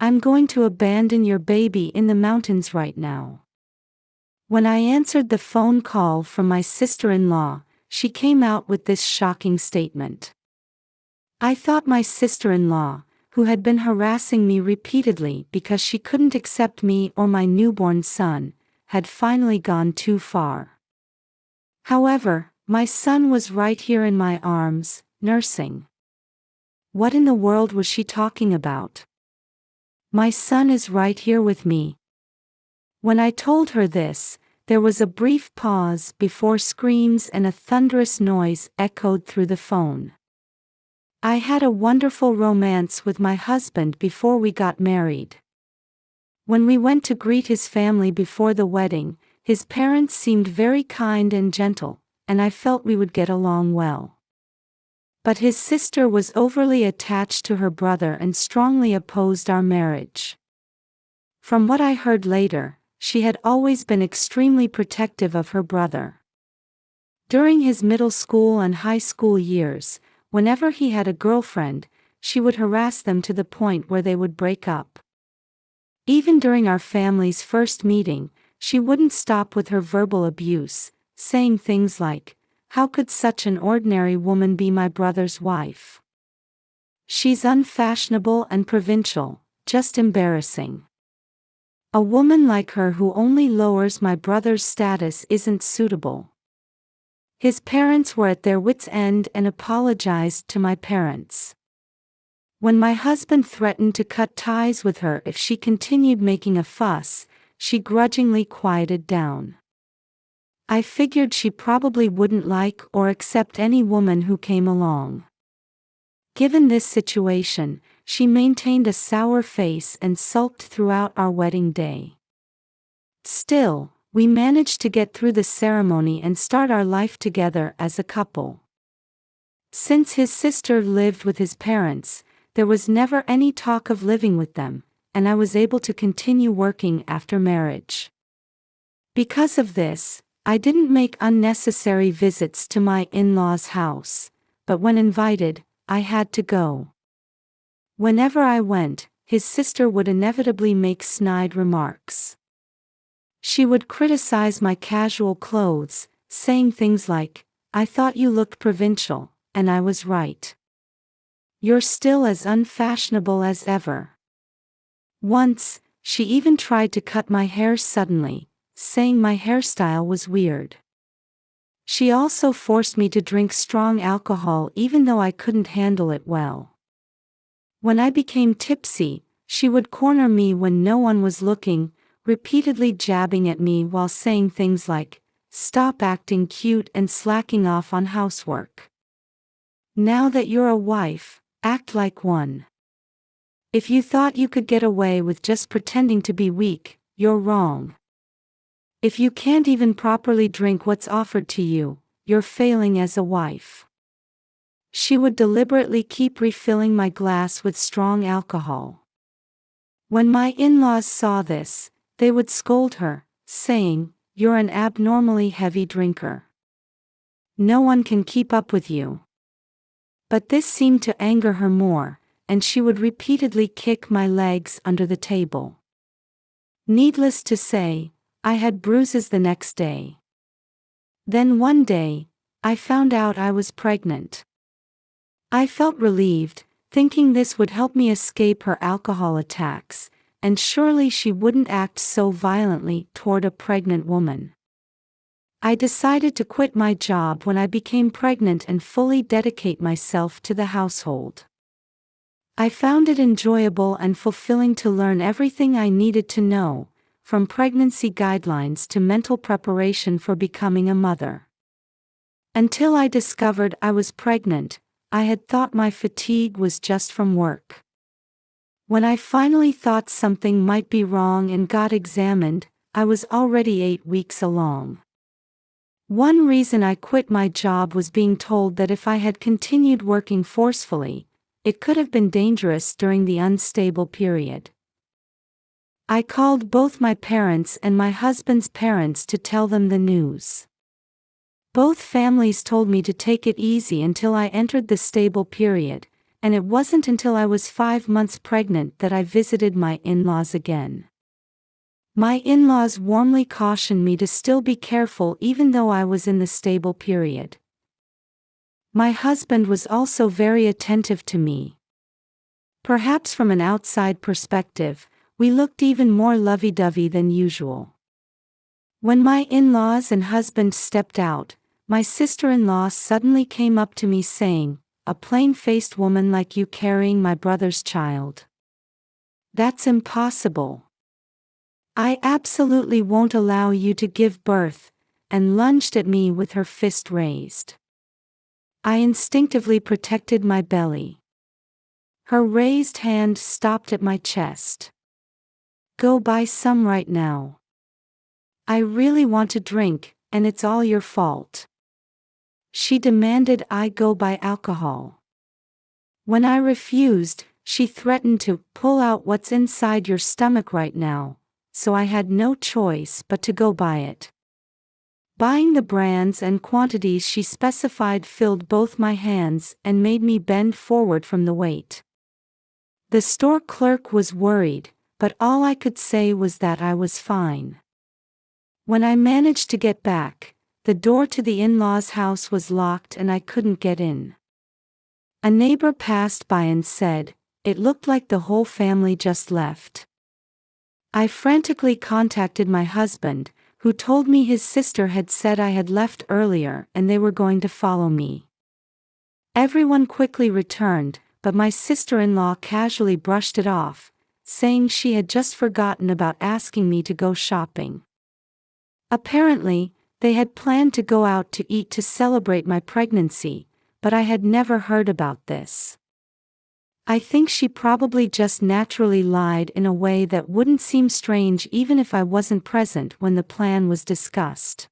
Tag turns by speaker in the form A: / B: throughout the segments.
A: I'm going to abandon your baby in the mountains right now." When I answered the phone call from my sister-in-law, she came out with this shocking statement. I thought my sister-in-law, who had been harassing me repeatedly because she couldn't accept me or my newborn son, had finally gone too far. However, my son was right here in my arms, nursing. What in the world was she talking about? My son is right here with me. When I told her this, there was a brief pause before screams and a thunderous noise echoed through the phone. I had a wonderful romance with my husband before we got married. When we went to greet his family before the wedding, his parents seemed very kind and gentle, and I felt we would get along well. But his sister was overly attached to her brother and strongly opposed our marriage. From what I heard later, she had always been extremely protective of her brother. During his middle school and high school years, whenever he had a girlfriend, she would harass them to the point where they would break up. Even during our family's first meeting, she wouldn't stop with her verbal abuse, saying things like, "How could such an ordinary woman be my brother's wife? She's unfashionable and provincial, just embarrassing. A woman like her who only lowers my brother's status isn't suitable." His parents were at their wits' end and apologized to my parents. When my husband threatened to cut ties with her if she continued making a fuss, she grudgingly quieted down. I figured she probably wouldn't like or accept any woman who came along. Given this situation, she maintained a sour face and sulked throughout our wedding day. Still, we managed to get through the ceremony and start our life together as a couple. Since his sister lived with his parents, there was never any talk of living with them, and I was able to continue working after marriage. Because of this, I didn't make unnecessary visits to my in-laws' house, but when invited, I had to go. Whenever I went, his sister would inevitably make snide remarks. She would criticize my casual clothes, saying things like, "I thought you looked provincial," and I was right. "You're still as unfashionable as ever." Once, she even tried to cut my hair suddenly, saying my hairstyle was weird. She also forced me to drink strong alcohol even though I couldn't handle it well. When I became tipsy, she would corner me when no one was looking, repeatedly jabbing at me while saying things like, "Stop acting cute and slacking off on housework. Now that you're a wife, act like one. If you thought you could get away with just pretending to be weak, you're wrong. If you can't even properly drink what's offered to you, you're failing as a wife." She would deliberately keep refilling my glass with strong alcohol. When my in-laws saw this, they would scold her, saying, "You're an abnormally heavy drinker. No one can keep up with you." But this seemed to anger her more, and she would repeatedly kick my legs under the table. Needless to say, I had bruises the next day. Then one day, I found out I was pregnant. I felt relieved, thinking this would help me escape her alcohol attacks, and surely she wouldn't act so violently toward a pregnant woman. I decided to quit my job when I became pregnant and fully dedicate myself to the household. I found it enjoyable and fulfilling to learn everything I needed to know, from pregnancy guidelines to mental preparation for becoming a mother. Until I discovered I was pregnant, I had thought my fatigue was just from work. When I finally thought something might be wrong and got examined, I was already 8 weeks along. One reason I quit my job was being told that if I had continued working forcefully, it could have been dangerous during the unstable period. I called both my parents and my husband's parents to tell them the news. Both families told me to take it easy until I entered the stable period, and it wasn't until I was 5 months pregnant that I visited my in-laws again. My in-laws warmly cautioned me to still be careful even though I was in the stable period. My husband was also very attentive to me. Perhaps from an outside perspective, we looked even more lovey-dovey than usual. When my in-laws and husband stepped out, my sister-in-law suddenly came up to me saying, "A plain-faced woman like you carrying my brother's child? That's impossible. I absolutely won't allow you to give birth," and lunged at me with her fist raised. I instinctively protected my belly. Her raised hand stopped at my chest. "Go buy some right now. I really want to drink, and it's all your fault." She demanded I go buy alcohol. When I refused, she threatened to "pull out what's inside your stomach right now," so I had no choice but to go buy it. Buying the brands and quantities she specified filled both my hands and made me bend forward from the weight. The store clerk was worried, but all I could say was that I was fine. When I managed to get back, the door to the in-laws' house was locked and I couldn't get in. A neighbor passed by and said, "It looked like the whole family just left." I frantically contacted my husband, who told me his sister had said I had left earlier and they were going to follow me. Everyone quickly returned, but my sister-in-law casually brushed it off, saying she had just forgotten about asking me to go shopping. Apparently, they had planned to go out to eat to celebrate my pregnancy, but I had never heard about this. I think she probably just naturally lied in a way that wouldn't seem strange even if I wasn't present when the plan was discussed.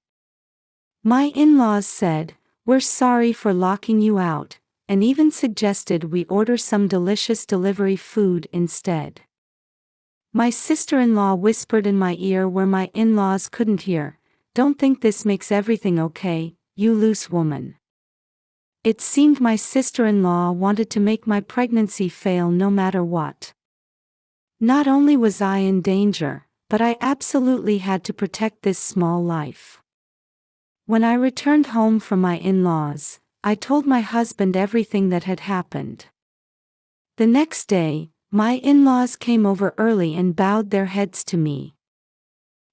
A: My in-laws said, "We're sorry for locking you out," and even suggested we order some delicious delivery food instead. My sister-in-law whispered in my ear where my in-laws couldn't hear, "Don't think this makes everything okay, you loose woman." It seemed my sister-in-law wanted to make my pregnancy fail no matter what. Not only was I in danger, but I absolutely had to protect this small life. When I returned home from my in-laws, I told my husband everything that had happened. The next day, my in-laws came over early and bowed their heads to me.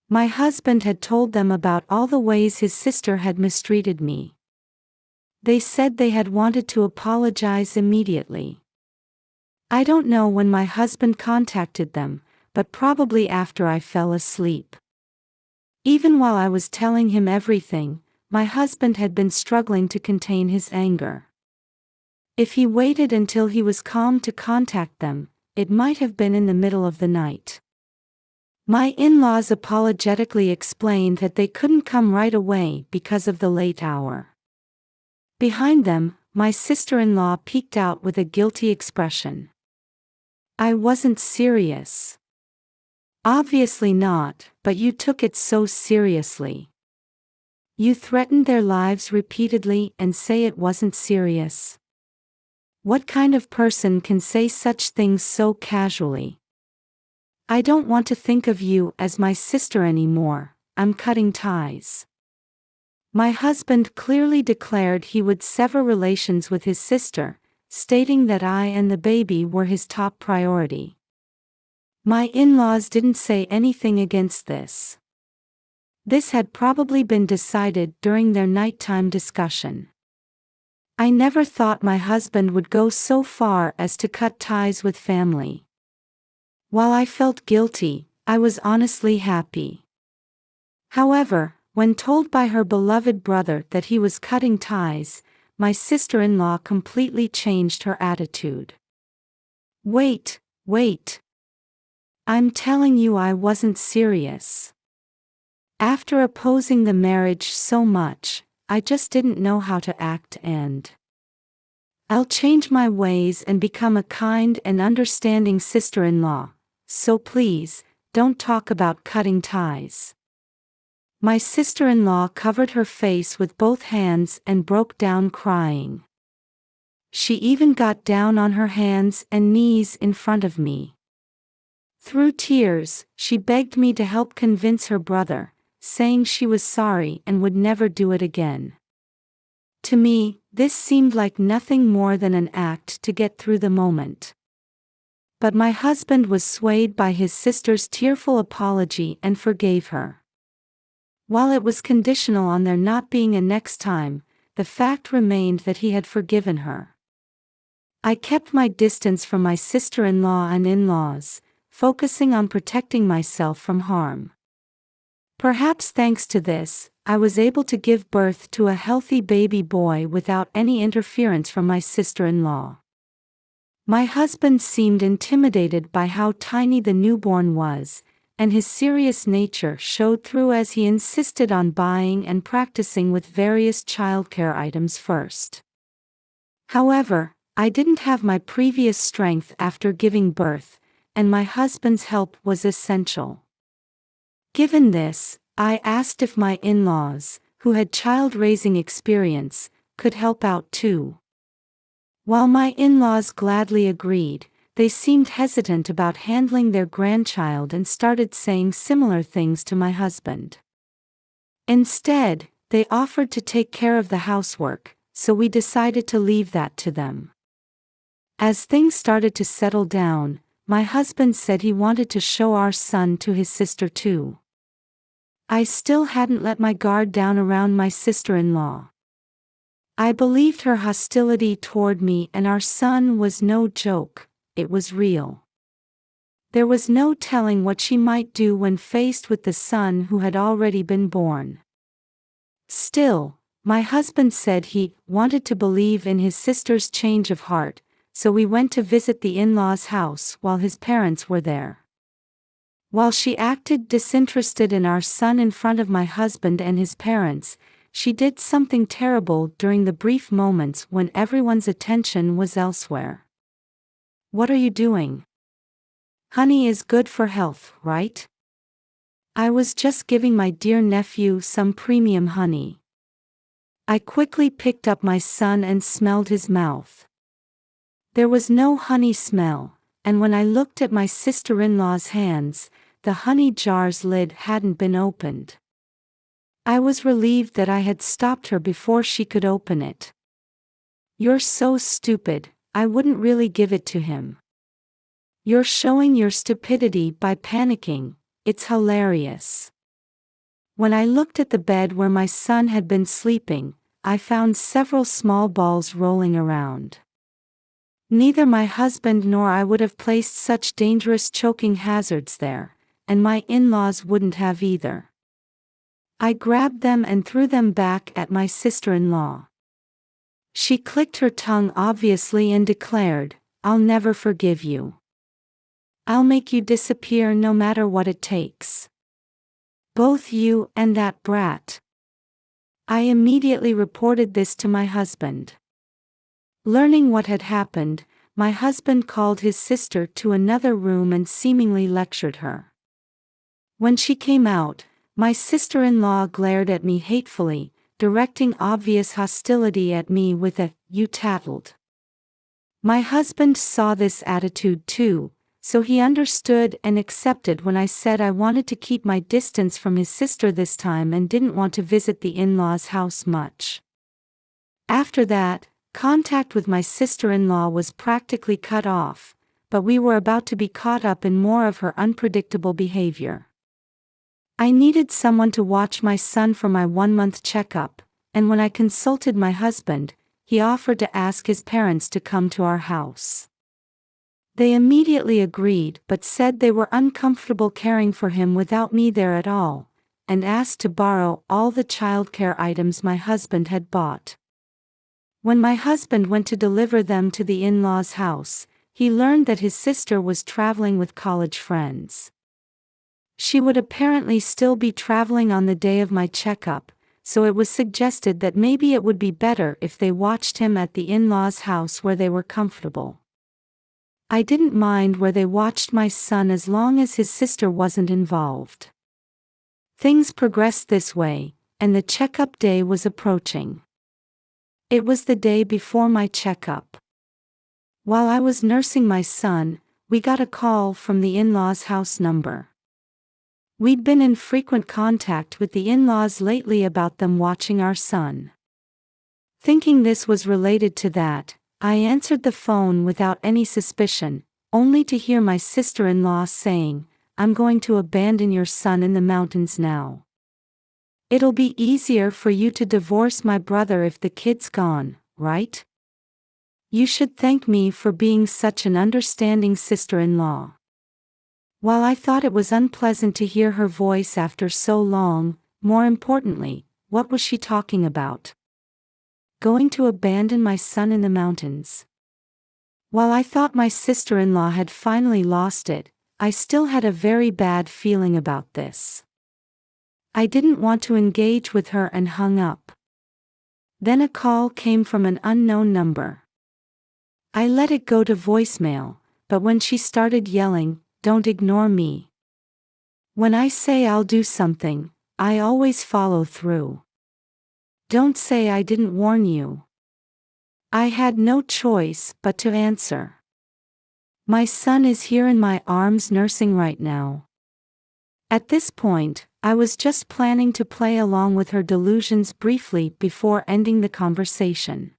A: My husband had told them about all the ways his sister had mistreated me. They said they had wanted to apologize immediately. I don't know when my husband contacted them, but probably after I fell asleep. Even while I was telling him everything, my husband had been struggling to contain his anger. If he waited until he was calm to contact them, it might have been in the middle of the night. My in-laws apologetically explained that they couldn't come right away because of the late hour. Behind them, my sister-in-law peeked out with a guilty expression. "I wasn't serious." "Obviously not, but you took it so seriously. You threatened their lives repeatedly and say it wasn't serious. What kind of person can say such things so casually? I don't want to think of you as my sister anymore, I'm cutting ties." My husband clearly declared he would sever relations with his sister, stating that I and the baby were his top priority. My in-laws didn't say anything against this. This had probably been decided during their nighttime discussion. I never thought my husband would go so far as to cut ties with family. While I felt guilty, I was honestly happy. However, when told by her beloved brother that he was cutting ties, my sister-in-law completely changed her attitude. Wait. I'm telling you I wasn't serious. After opposing the marriage so much, I just didn't know how to act and I'll change my ways and become a kind and understanding sister-in-law, so please, don't talk about cutting ties." My sister-in-law covered her face with both hands and broke down crying. She even got down on her hands and knees in front of me. Through tears, she begged me to help convince her brother, saying she was sorry and would never do it again. To me, this seemed like nothing more than an act to get through the moment. But my husband was swayed by his sister's tearful apology and forgave her. While it was conditional on there not being a next time, the fact remained that he had forgiven her. I kept my distance from my sister-in-law and in-laws, focusing on protecting myself from harm. Perhaps thanks to this, I was able to give birth to a healthy baby boy without any interference from my sister-in-law. My husband seemed intimidated by how tiny the newborn was, and his serious nature showed through as he insisted on buying and practicing with various childcare items first. However, I didn't have my previous strength after giving birth, and my husband's help was essential. Given this, I asked if my in-laws, who had child-raising experience, could help out too. While my in-laws gladly agreed, they seemed hesitant about handling their grandchild and started saying similar things to my husband. Instead, they offered to take care of the housework, so we decided to leave that to them. As things started to settle down, my husband said he wanted to show our son to his sister too. I still hadn't let my guard down around my sister-in-law. I believed her hostility toward me and our son was no joke, it was real. There was no telling what she might do when faced with the son who had already been born. Still, my husband said he wanted to believe in his sister's change of heart, so we went to visit the in-laws' house while his parents were there. While she acted disinterested in our son in front of my husband and his parents, she did something terrible during the brief moments when everyone's attention was elsewhere. "What are you doing? Honey is good for health, right?" I was just giving my dear nephew some premium honey. I quickly picked up my son and smelled his mouth. There was no honey smell, and when I looked at my sister-in-law's hands, the honey jar's lid hadn't been opened. I was relieved that I had stopped her before she could open it. "You're so stupid, I wouldn't really give it to him." "You're showing your stupidity by panicking, it's hilarious." When I looked at the bed where my son had been sleeping, I found several small balls rolling around. Neither my husband nor I would have placed such dangerous choking hazards there, and my in-laws wouldn't have either. I grabbed them and threw them back at my sister-in-law. She clicked her tongue obviously and declared, "I'll never forgive you. I'll make you disappear no matter what it takes. Both you and that brat." I immediately reported this to my husband. Learning what had happened, my husband called his sister to another room and seemingly lectured her. When she came out, my sister-in-law glared at me hatefully, directing obvious hostility at me with a "you tattled." My husband saw this attitude too, so he understood and accepted when I said I wanted to keep my distance from his sister this time and didn't want to visit the in-laws' house much. After that, contact with my sister-in-law was practically cut off, but we were about to be caught up in more of her unpredictable behavior. I needed someone to watch my son for my 1-month checkup, and when I consulted my husband, he offered to ask his parents to come to our house. They immediately agreed but said they were uncomfortable caring for him without me there at all, and asked to borrow all the childcare items my husband had bought. When my husband went to deliver them to the in-laws' house, he learned that his sister was traveling with college friends. She would apparently still be traveling on the day of my checkup, so it was suggested that maybe it would be better if they watched him at the in-laws' house where they were comfortable. I didn't mind where they watched my son as long as his sister wasn't involved. Things progressed this way, and the checkup day was approaching. It was the day before my checkup. While I was nursing my son, we got a call from the in-laws' house number. We'd been in frequent contact with the in-laws lately about them watching our son. Thinking this was related to that, I answered the phone without any suspicion, only to hear my sister-in-law saying, "I'm going to abandon your son in the mountains now. It'll be easier for you to divorce my brother if the kid's gone, right? You should thank me for being such an understanding sister-in-law." While I thought it was unpleasant to hear her voice after so long, more importantly, what was she talking about? Going to abandon my son in the mountains? While I thought my sister-in-law had finally lost it, I still had a very bad feeling about this. I didn't want to engage with her and hung up. Then a call came from an unknown number. I let it go to voicemail, but when she started yelling, "Don't ignore me. When I say I'll do something, I always follow through. Don't say I didn't warn you." I had no choice but to answer. My son is here in my arms nursing right now. At this point, I was just planning to play along with her delusions briefly before ending the conversation.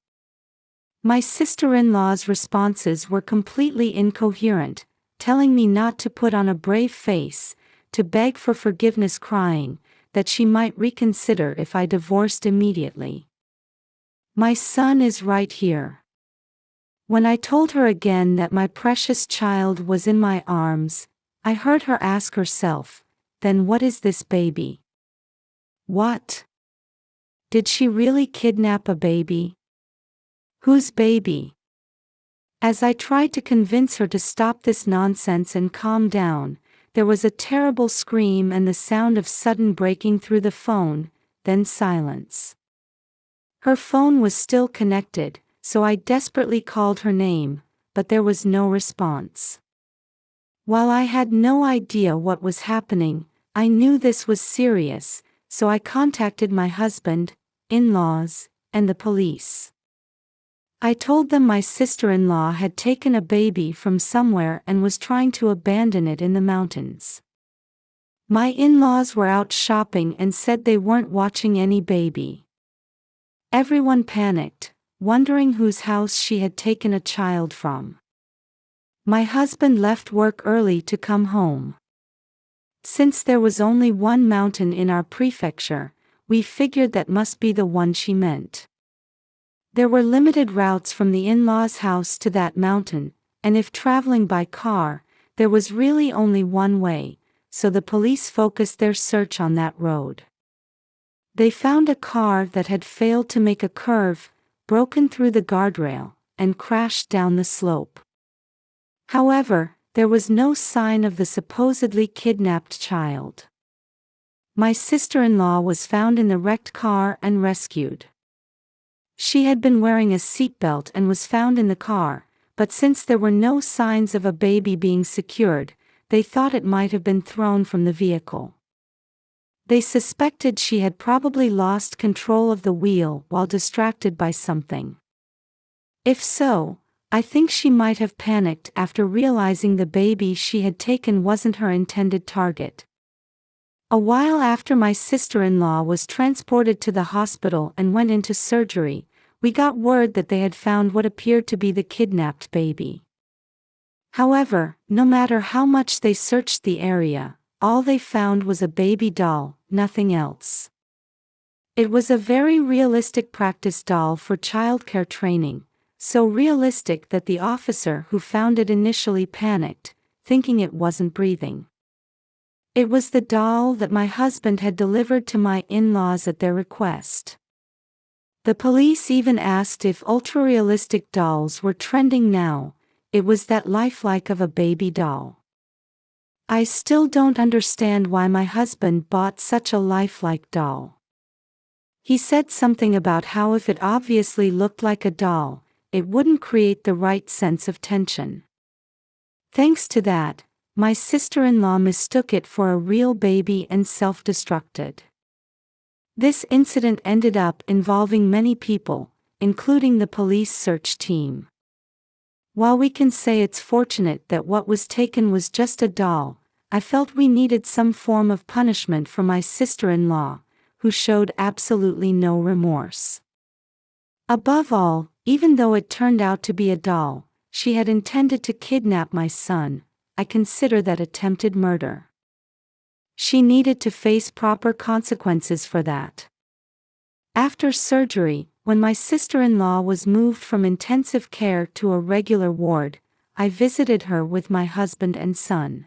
A: My sister-in-law's responses were completely incoherent, telling me not to put on a brave face, to beg for forgiveness, crying that she might reconsider if I divorced immediately. My son is right here. When I told her again that my precious child was in my arms, I heard her ask herself, "Then what is this baby? What? Did she really kidnap a baby? Whose baby?" As I tried to convince her to stop this nonsense and calm down, there was a terrible scream and the sound of sudden breaking through the phone, then silence. Her phone was still connected, so I desperately called her name, but there was no response. While I had no idea what was happening, I knew this was serious, so I contacted my husband, in-laws, and the police. I told them my sister-in-law had taken a baby from somewhere and was trying to abandon it in the mountains. My in-laws were out shopping and said they weren't watching any baby. Everyone panicked, wondering whose house she had taken a child from. My husband left work early to come home. Since there was only one mountain in our prefecture, we figured that must be the one she meant. There were limited routes from the in-laws' house to that mountain, and if traveling by car, there was really only one way, so the police focused their search on that road. They found a car that had failed to make a curve, broken through the guardrail, and crashed down the slope. However, there was no sign of the supposedly kidnapped child. My sister-in-law was found in the wrecked car and rescued. She had been wearing a seatbelt and was found in the car, but since there were no signs of a baby being secured, they thought it might have been thrown from the vehicle. They suspected she had probably lost control of the wheel while distracted by something. If so, I think she might have panicked after realizing the baby she had taken wasn't her intended target. A while after my sister-in-law was transported to the hospital and went into surgery, we got word that they had found what appeared to be the kidnapped baby. However, no matter how much they searched the area, all they found was a baby doll, nothing else. It was a very realistic practice doll for childcare training, so realistic that the officer who found it initially panicked, thinking it wasn't breathing. It was the doll that my husband had delivered to my in-laws at their request. The police even asked if ultra-realistic dolls were trending now. It was that lifelike of a baby doll. I still don't understand why my husband bought such a lifelike doll. He said something about how if it obviously looked like a doll, it wouldn't create the right sense of tension. Thanks to that, my sister-in-law mistook it for a real baby and self-destructed. This incident ended up involving many people, including the police search team. While we can say it's fortunate that what was taken was just a doll, I felt we needed some form of punishment for my sister-in-law, who showed absolutely no remorse. Above all, even though it turned out to be a doll, she had intended to kidnap my son. I consider that attempted murder. She needed to face proper consequences for that. After surgery, when my sister-in-law was moved from intensive care to a regular ward, I visited her with my husband and son.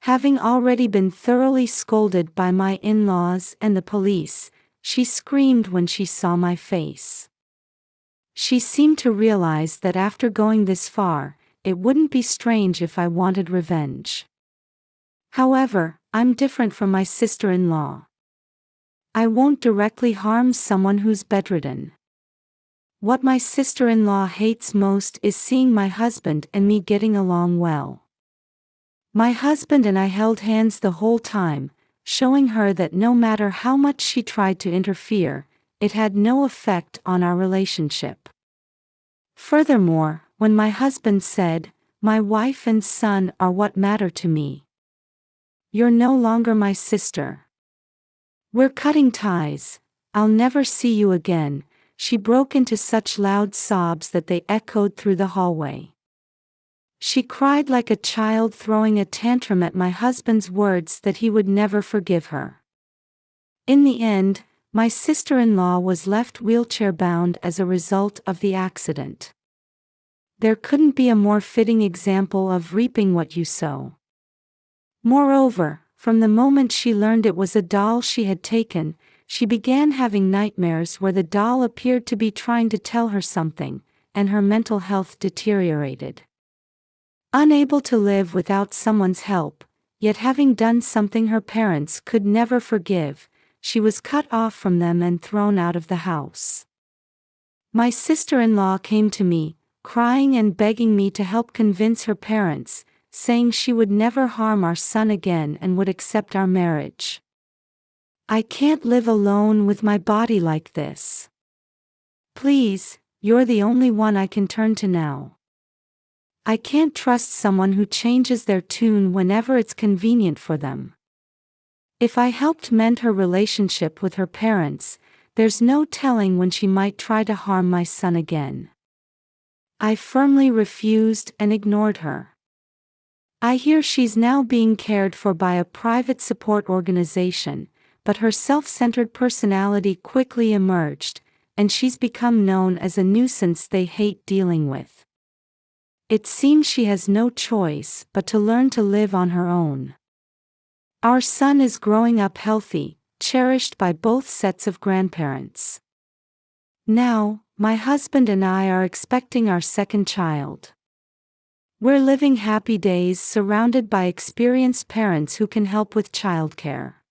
A: Having already been thoroughly scolded by my in-laws and the police, she screamed when she saw my face. She seemed to realize that after going this far, it wouldn't be strange if I wanted revenge. However, I'm different from my sister-in-law. I won't directly harm someone who's bedridden. What my sister-in-law hates most is seeing my husband and me getting along well. My husband and I held hands the whole time, showing her that no matter how much she tried to interfere, it had no effect on our relationship. Furthermore, when my husband said, "My wife and son are what matter to me. You're no longer my sister. We're cutting ties, I'll never see you again," she broke into such loud sobs that they echoed through the hallway. She cried like a child throwing a tantrum at my husband's words that he would never forgive her. In the end, my sister-in-law was left wheelchair-bound as a result of the accident. There couldn't be a more fitting example of reaping what you sow. Moreover, from the moment she learned it was a doll she had taken, she began having nightmares where the doll appeared to be trying to tell her something, and her mental health deteriorated. Unable to live without someone's help, yet having done something her parents could never forgive, she was cut off from them and thrown out of the house. My sister-in-law came to me, crying and begging me to help convince her parents, saying she would never harm our son again and would accept our marriage. I can't live alone with my body like this. Please, you're the only one I can turn to now. I can't trust someone who changes their tune whenever it's convenient for them. If I helped mend her relationship with her parents, there's no telling when she might try to harm my son again. I firmly refused and ignored her. I hear she's now being cared for by a private support organization, but her self-centered personality quickly emerged, and she's become known as a nuisance they hate dealing with. It seems she has no choice but to learn to live on her own. Our son is growing up healthy, cherished by both sets of grandparents. Now, my husband and I are expecting our second child. We're living happy days surrounded by experienced parents who can help with childcare.